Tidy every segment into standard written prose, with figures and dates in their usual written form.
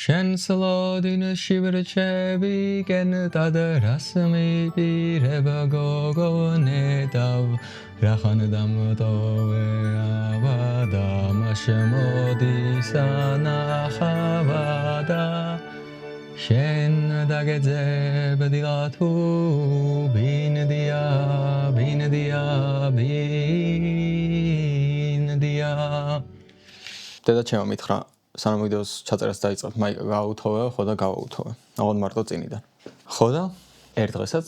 შენ სლოდინ შივრჩები კენტად რასმიპირება გოგონედავ რახან დამტოვე ავადა მაშმოდის ანახავადა შენ დაგეძებდი თუ ბინდია დედა ჩემო მითხრა სანამ ვიდეოს ჩაწერას დაიწყებ მაიკა გააუთოვე ხო და გავაუთოვე აღარ მარტო წინიდან ხო და ერთ დღესაც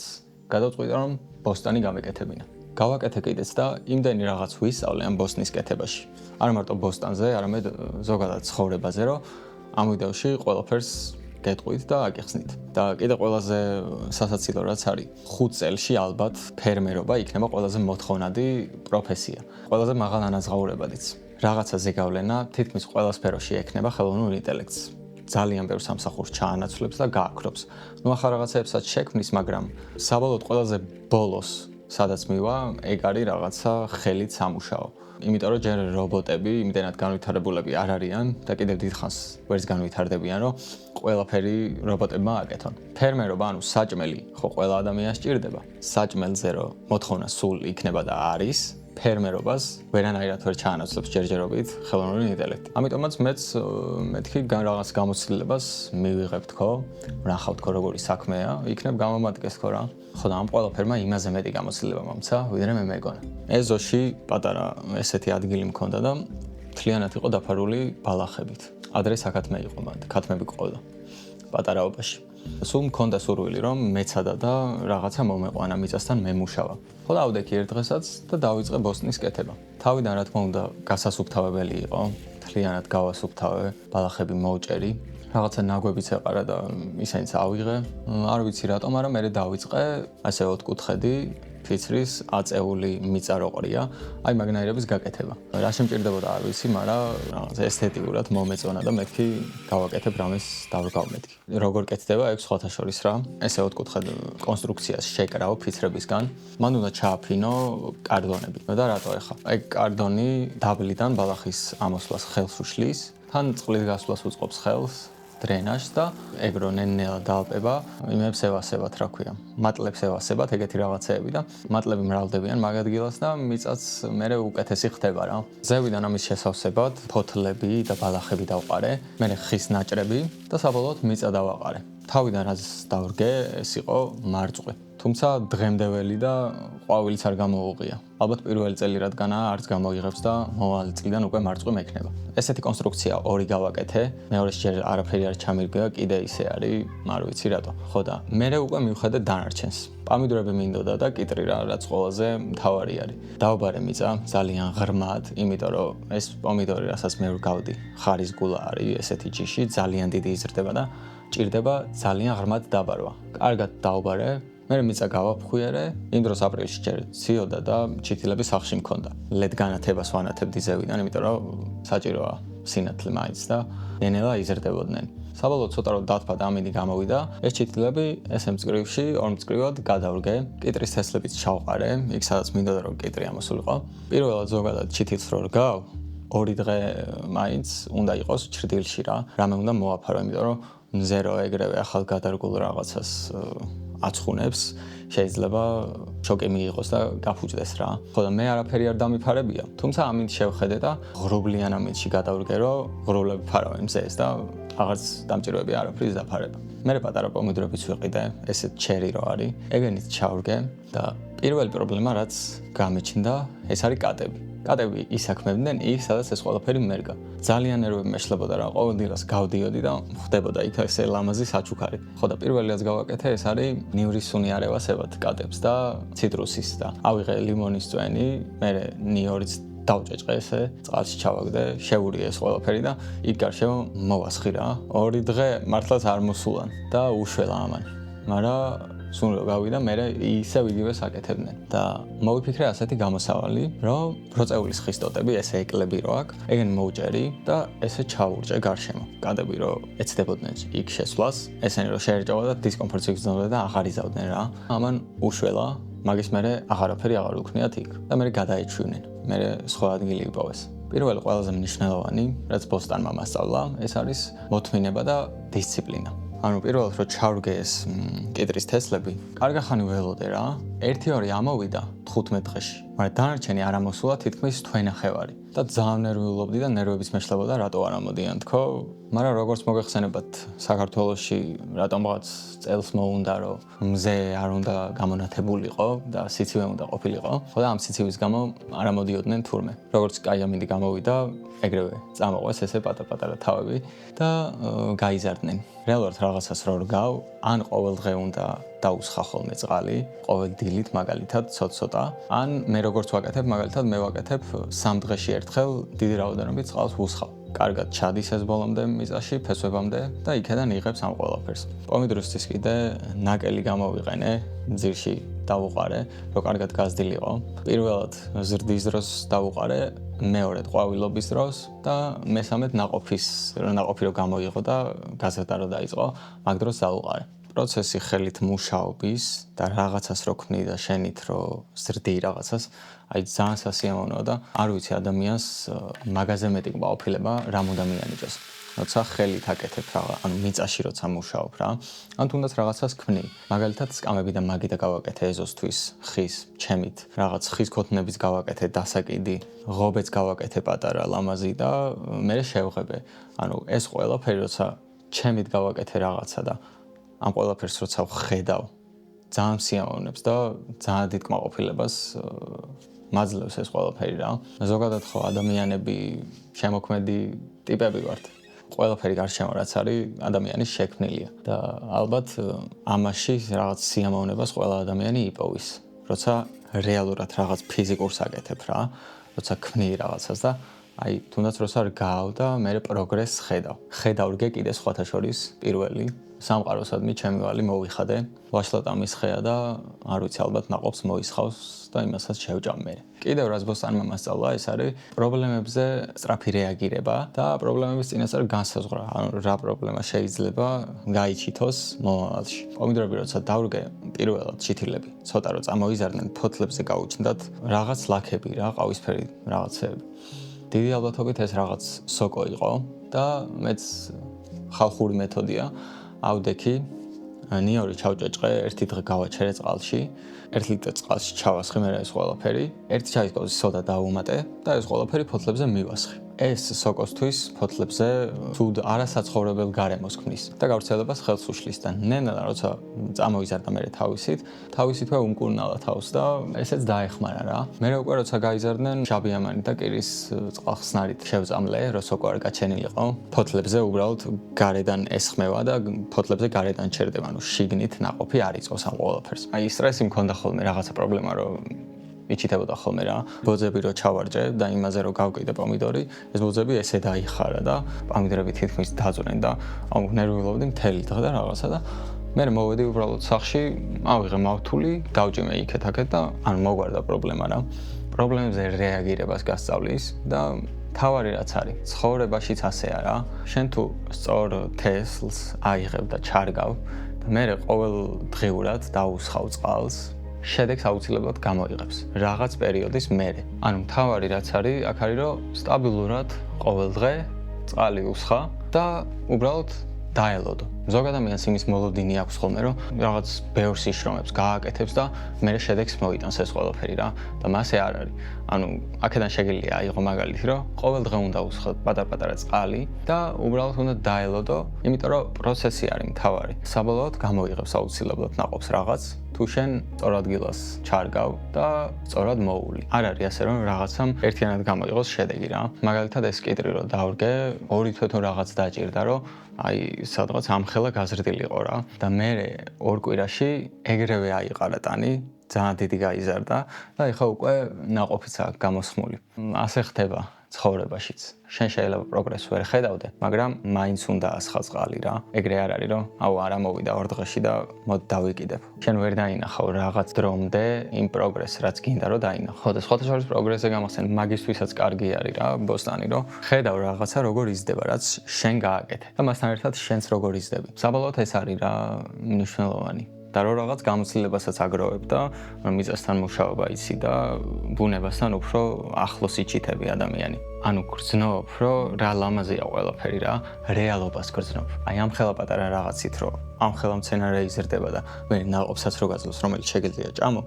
გადავწყვიტე რომ ბოსტანი გამეკეთებინა გავაკეთე კიდეც და იმდენი რაღაც ვისწავლე ამ ბოსტნის კეთებაში არა მარტო ბოსტანზე არამედ ზოგადად ცხოვრებაზე რომ ამ ვიდეოში ყველაფერს გეტყვით და აგიხსნით და კიდე ყველაზე სასაცილო რაც არის 5 წელში ალბათ ფერმერობა იქნება ყველაზე მოთხოვნადი პროფესია ყველაზე მაღალ ანაზღაურებადიც რაღაცა ზეგავლენა თითქმის ყველა სფეროში ექნება ხელოვნურ ინტელექტს ძალიან ბევრ სამსახურს ჩაანაცვლებს და გააქრობს ნუ ახლა რაღაცებსაც შექმნის მაგრამ საბოლოოდ ყველაზე ბოლოს სადაც მივა ეგ არის რაღაცა ხელით სამუშაო იმიტომ რომ ჯერ რობოტები იმდენად განვითარებულები არ არიან და კიდევ დიდხანს ვერც განვითარდებიან რომ ყველაფერი რობოტებმა აკეთონ ფერმერობა ანუ საჭმელი ხო ყველა ადამიანს სჭირდება საჭმელზე რომ მოთხოვნა სულ იქნება და არის ფერმერობას ვერანაირად ვერ ჩაანაცვლებს ჯერჯერობით ხელოვნური ინტელექტი. ამიტომაც მეც მეთქი რაღაც გამოცდილებას მივიღებ თქო, ვნახავ თქო როგორი საქმეა, იქნებ გამომადგეს თქო რა. ხო და ამ ყველაფერმა იმაზე მეტი გამოცდილება მომცა, ვიდრე მე მეგონა. ეზოში პატარა ესეთი ადგილი მქონდა და მთლიანად იყო დაფარული ბალახებით. ადრე საქათმე იყო მანდ, ქათმები ყოდა პატარაობაში. სულ მქონდა სურვილი რომ მეცადა და რაღაცა მომეყვანა მიწასთან მემუშავა. ხო დავდექი ერთ დღესაც და დავიწყე ბოსტნის კეთება. თავიდან რა თქმა უნდა გასასუფთავებელი იყო, მთლიანად გავასუფთავე, ბალახები მოვჭერი, რაღაცა ნაგვებიც ეყარა და ისინიც ავიღე. არ ვიცი რატომ, მაგრამ მე დავიწყე ასე ოთხკუთხედი ფიცრის აწეული მიწა რო ყრია, აი მაგნაირების გაკეთება. რა შემჭირდებოდა არ ვიცი, მაგრამ რაღაცა ესთეტიურად მომეწონა და მეთქი გავაკეთებ რამეს დავრგავ მეთქი. როგორ კეთდება ეგ სხვათა შორის რა. ესე ოთხკუთხედ კონსტრუქციას შეკრავ ფიცრებისგან. მან უნდა ჩააფინო კარდონები. და რატო ეხა? ეგ კარდონი დაბლიდან ბალახის ამოსვლას ხელს უშლის, თან წყლის გასვლას უწყობს ხელს. დრენაჟს და ეგ რო ნენელა დაალპება, იმებს ევასებათ, რა ქვია. მატლებს ევასებათ, ეგეთი რაღაცეები და მატლები მრავლდებიან მაგ ადგილას და მიწაც მერე უკეთესი ხდება რა. ზევიდან ამის შესავსებად ფოთლები და ბალახები დავყარე, მერე ხის ნაჭრები და საბოლოოდ მიწა დავაყარე. თავიდან რაც დავრგე, ეს იყო მარწყვი. თუმცა დღემდეველი და ყვავილიც არ გამოუღია. ალბათ პირველი წელი რადგანაა არც გამოიღებს და მომავალი წლიდან უკვე მარწყვი მექნება. ესეთი კონსტრუქცია ორი გავაკეთე, მეორეს ჯერ არაფერი არ ჩამირგება, კიდე ისე არის, არ ვიცი რატო. ხო და მერე უკვე მივხედე დანარჩენს. პამიდორები მინდოდა და კიტრი რაც ყველაზე მთავარი არის. დავბარე მიწა ძალიან ღრმად, იმიტომ რომ ეს პომიდორი რასაც მე ვგავდი, ხარის გულა არის ესეთი ჯიში, ძალიან დიდი იზრდება და ჭირდება ძალიან ღრმად დაბარვა. კარგად დავბარე მე მიწა გავაფხვიერე, იმ დროს აპრილში ჯერ ციოდა და ჩითილები სახში მქონდა. ლედ განათებას ვანათებდი ზევიდან, იმიტომ რომ საჭიროა სინათლე მაინც და ნენელა იზრდებოდნენ. საბოლოოდ ცოტა რომ დათფა და ამინდი გამოვიდა, ეს ჩითილები ესე მწკრივში, ორმწკრივად გადავრგე, კიტრის თესლებიც ჩავყარე, იქ სადაც მინდოდა რომ კიტრი ამოსულიყო. პირველად ზოგადად ჩითილს რო რგავ, 2 დღე მაინც უნდა იყოს ჩრდილში რა, რამე უნდა მოაფარო, იმიტომ რომ მზერო ეგრევე ახალ გადარგულ რაღაცას აცხუნებს, შეიძლება შოკი მიიღოს და გაფუჭდეს რა. ხო და მე არაფერი არ დამიფარებია, თუმცა ამით შევხედე და ღრუბლიან ამითში გადავრგე, რომ ღრუბლები ფარავენ მზეს და აღარც დამჭიროებია არაფრის დაფარება. მე პატარა პომიდორებიც ვიყიდე, ესეთ ჩერი რო არის, ეგენით ჩავრგე და პირველი პრობლემა რაც გამეჩნდა, ეს არის კატები. კატები ისაქმებდნენ იქ, სადაც ეს ყველაფერი მერგა. ძალიან ნერვები მეშლებოდა რა, ყოველ დილას გავდიოდი და ხდებოდა იქ ესე ლამაზი საჩუქარი. ხო და პირველი რაც გავაკეთე, ეს არის ნივრისუნი არ ევასებათ კატებს და ციტრუსის და ავიღე ლიმონის წვენი, მერე ნიორიც დავჭეჭყე ესე, წყალში ჩავაგდე, შევურიე ეს ყველაფერი და იქ გარშემო მოვასხი რა. 2 დღე მართლაც არ მოსულან და უშველა ამან. მაგრამ სულ რო გავიდა, მე ისევ იგივე საკეთებდნენ და მოვიფიქრე ასეთი გამოსავალი, რომ პროცეულის ხის ტოტები ესე ეკლები რო აქვს, ეგენ მოვჭერი და ესე ჩაურჭე გარშემო. კატები რო ეცდებოდნენ იქ შესვლას, ესენი რო შეერჭავა და დისკომფორტს იგრძნობდნენ და აღარ იზავდნენ რა. ამან უშველა, მაგის მერე აღარაფერი აღარ უქნიათ იქ და მე გადაეჩვინენ. მე სხვა ადგილი იპოვეს. პირველი ყველაზე მნიშვნელოვანი, რაც ბოსტანმა მასწავლა, ეს არის მოთმინება და დისციპლინა. ანუ პირველად რო ჩავრგე ეს კიტრის თესლები, კარგი ხანი ველოდე რა. 1-2 ამოვიდა 15 დღეში, მაგრამ დანარჩენი არ ამოსულა თითქმის თვენახევარი. და ძალიან ნერვიულობდი და ნერვების მეშლებოდა რატო არ ამოდიან თქო, მაგრამ როგორც მოგეხსენებათ საქართველოში რატომღაც წელს მოუნდა რომ მზე არ უნდა გამონათებულიყო და სიცივე უნდა ყოფილიყო, ხო და ამ სიცივეს გამო არ ამოდიოდნენ თურმე. როგორც კაი ამინდი გამოვიდა, ეგრევე წამოყვეს ესე პატარ-პატარა თავები და გაიზარდნენ. რეალურად რაღაცას რო რგავ, ან ყოველ დღე უნდა დაუსხა ხოლმე წყალი, ყოველ დილით მაგალითად ცოტ-ცოტა, ან მე როგორც ვაკეთებ, მაგალითად მე ვაკეთებ 3 დღეში ერთხელ დიდი რაოდენობით წყალს ვუსხავ. კარგად ჩადის ეს ბოლომდე მიწაში, ფესვებამდე და იქედან იღებს ამ ყველაფერს. პომიდორისთვის კიდე ნაკელი გამოვიყენე, ძირში დავუყარე, რომ კარგად გაზრდილიყო. პირველად ზრდის დროს დავუყარე, მეორედ ყვავილობის დროს და მესამედ ნაყოფი რო გამოიღო და გაზრდა რო დაიწყო, მაგ დროს დავუყარე. პროცესი ხელით მუშაობის და რაღაცას რო ქმნი და შენით რო ზრდი რაღაცას, აი ძალიან სასიამოვნოა და არ ვიცი ადამიანს მაგაზე მეტი ყოფილება რამ უნდა მიანიჭოს. როცა ხელით აკეთებ რაღაც, ანუ მიწაში როცა მუშაობ რა, ან თუნდაც რაღაცას ქმნი. მაგალითად სკამები და მაგიდა გავაკეთე ეზოსთვის, ხის, ჩემით, რაღაც ხის ქოთნების გავაკეთე დასაკიდი, ღობეც გავაკეთე პატარა ლამაზი და მე შევღებე. ანუ ეს ყველაფერი როცა ჩემით გავაკეთე რაღაცა და ამ ყველაფერს როცა ვხედავ, ძალიან სიამოვნებს და ძალიან დიდ კმაყოფილებას მაძლევს ეს ყველაფერი რა. ზოგადად ხო ადამიანები შემოქმედი ტიპები ვართ. ყველაფერი გარშემო რაც არის ადამიანის შექმნილია და ალბათ ამაში რაღაც სიამოვნებას ყველა ადამიანი იპოვის. როცა რეალურად რაღაც ფიზიკურს აკეთებ რა, როცა ქმნი რაღაცას და აი თუნდაც როცა რგავ და მე პროგრესს ხედავ რგე კიდე სხვათა შორის პირველი სამყაროსადმი ჩემი ვალი მოვიხადე, ვაშლატა მის ხეა და არ ვიცი ალბათ ნაყოფს მოისხავს და იმასაც შევჭამ მე. კიდევ რაც ბოსტანმა მასწავლა, ეს არის პრობლემებზე სწრაფი რეაგირება და პრობლემების წინასწარ განსაზღვრა. ანუ რა პრობლემა შეიძლება გაიჩითოს მომავალში. პომიდორები როცა დავრგე, პირველად ჩითილები, ცოტა რო წამოიზარდნენ, ფოთლებზე გაუჩნდათ რაღაც ლაქები რა, ყავისფერი რაღაცეები. დიდი ალბათობით ეს რაღაც სოკო იყო და მეც ხალხური მეთოდია ავდექი, ნიორი ჩავჭეჭყე, 1 დღე გავაჩერე წყალში, 1 ლიტრი წყალში ჩავასხი მე ეს ყველაფერი, 1 ჩაის კოვზი სოდა დავუმატე და ეს ყველაფერი ფოთლებზე მივასხი. ეს სოკოსთვის ფოთლებზე თუდ არასაცხოვრებელ გარემოს ქმნის და გავრცელებას ხელს უშლის და ნენა როცა წამოიზარდა მე თავისითვე უმკურნალა თავს და ესეც დაეხმარა რა. მე უკვე როცა გაიზარდნენ შაბიამანი და კირის წყალხსნარით შევწამლე, რომ სოკო არ გაჩენილიყო, ფოთლებზე უბრალოდ გარედან ესხმევა და ფოთლებზე გარედან ჩერდება, ანუ შიგნით ნაყოფი არ იწყოს ამ ყველაფერს. აი სტრესი მქონდა ხოლმე რაღაცა პრობლემა რომ იჩიტებოდა ხოლმე რა. ბოძები რო ჩავარჯე და იმაზე რო გავკიდე პომიდორი, ეს ბოძები ესე დაიხარა და პომიდორები თითქმის დაძვრენ და ამ ნერვიულობდი მთელი დღე და რაღაცა და მე მოვედი უბრალოდ სახში, ავიღე მავთული, დავჭიმე იქეთ-აქეთ და ანუ მოგვარდა პრობლემა რა. პრობლემებზე რეაგირებას გასწავლის და თავარი რაც არის, ცხოვრებაშიც ასეა რა. შენ თუ სწორ თესლს აიღებ და ჩარგავ და მე ყოველ დღეურად დაუსხავ წყალს, შედეგს აუცილებლად გამოიღებს რაღაც პერიოდის მერე. ანუ მთავარი რაც არის, აქ არის რომ სტაბილურად ყოველ დღე წყალი უსხა და უბრალოდ დაელოდო. ზოგ ადამიანს იმის მოლოდინი აქვს ხოლმე, რომ რაღაც ბევრ სიშრომებს გააკეთებს და მერე შედეგს მოიტანს ეს ყველაფერი რა. და მასე არ არის. ანუ აქედან შეგიძლია აიღო მაგალითი, რომ ყოველ დღე უნდა უსხოთ პატარ-პატარა წყალი და უბრალოდ უნდა დაელოდო, იმიტომ რომ პროცესი არის მთავარი. საბოლოოდ გამოიღებს აუცილებლად ნაყოფს რაღაც თუ შენ სწორ ადგილას ჩარგავ და სწორად მოული. არ არის ასე რომ რაღაცამ ერთიანად გამოიღოს შედეგი რა. მაგალითად ეს კიტრი რო დავრგე, 2 თვე თუ რაღაც დაჭირდა რომ აი სადღაც ამხელა გაზრდილიყო რა. და მე 2 კვირაში ეგრევე აიყარა ტანი, ძალიან დიდი გაიზარდა და ეხა უკვე ნაყოფიც აქვს გამოსხმული. ასე ხდება ცხოვრებაშიც. შენ შეიძლება პროგრესს ვერ ხედავდე, მაგრამ მაინც უნდა ასხა წყალი რა. ეგრე არ არის რომ აუ არა მოვიდა 2 დღეში და მოდი დავიკიდებ. შენ ვერ დაინახავ რაღაც დრომდე იმ პროგრესს, რაც გინდა რომ დაინახო. და სხვათა შორის პროგრესზე გამახსენ, მაგისთვისაც კარგი არის რა, ბოსტანი რომ ხედავ რაღაცა როგორ იზრდება, რაც შენ გააკეთე და მასთან ერთად შენც როგორ იზრდები. საბოლოოდ ეს არის რა მნიშვნელოვანი. და რო რაღაც გამოცდილებასაც აგროვებ და მიწასთან მუშაობა იცი და ბუნებასთან უფრო ახლოს იჩითები ადამიანი. ანუ გრძნობ, რომ რა ლამაზია ყველაფერი რა, რეალობას გრძნობ. აი ამ ხელა პატარა რაღაცით, რომ ამ ხელა მცენარე იზრდება და მე ნაყოფსაც რო გაძლევს, რომელიც შეგიძლია ჭამო,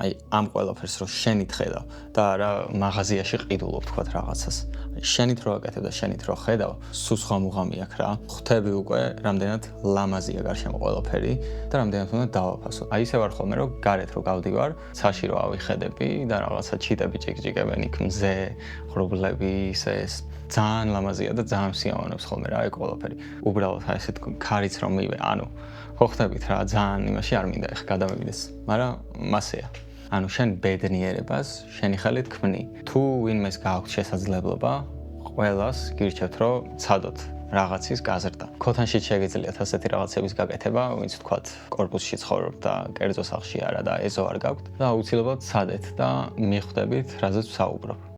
აი ამ ყველაფერს რო შენით ხედავ და რა მაღაზიაში ყიდულობ თქვათ რაღაცას. შენით რო აკეთებ და შენით რო ხედავ, სულ სხვა მუღამი აქვს რა. ხვდები უკვე რამდენად ლამაზია გარშემო ყველაფერი და რამდენად უნდა დავაფასო. აი ისე ვარ ხოლმე რომ გარეთ რო გავდივარ, ცაში რო ავიხედები და რაღაცა ჩიტები ჭიკჭიკებენ იქ მზე, ღრუბლები ისე ეს ძალიან ლამაზია და ძალიან სიამოვნებს ხოლმე რა ეგ ყველაფერი. უბრალოდ აი ესეთ ქარიც რომ მივე, ანუ ხო ხვდებით რა ძალიან იმაში არ მინდა ეხა გადავიგდეს, მაგრამ მასეა. ანუ შენ ბედნიერებას შენი ხელით ქმნი. თუ ვინმეს გააქვს შესაძლებლობა, ყველას გირჩევთ რომ ცადოთ რაღაცის გაზრდა. ქოთანშიც შეგიძლიათ ასეთი რაღაცების გაკეთება, ვინც თქვათ კორპუსში ცხოვრობთ და კერძო სახლში არა და ეზო არ გაქვთ და აუცილებლად ცადეთ და მიხვდებით, რაზეც ვსაუბრობ.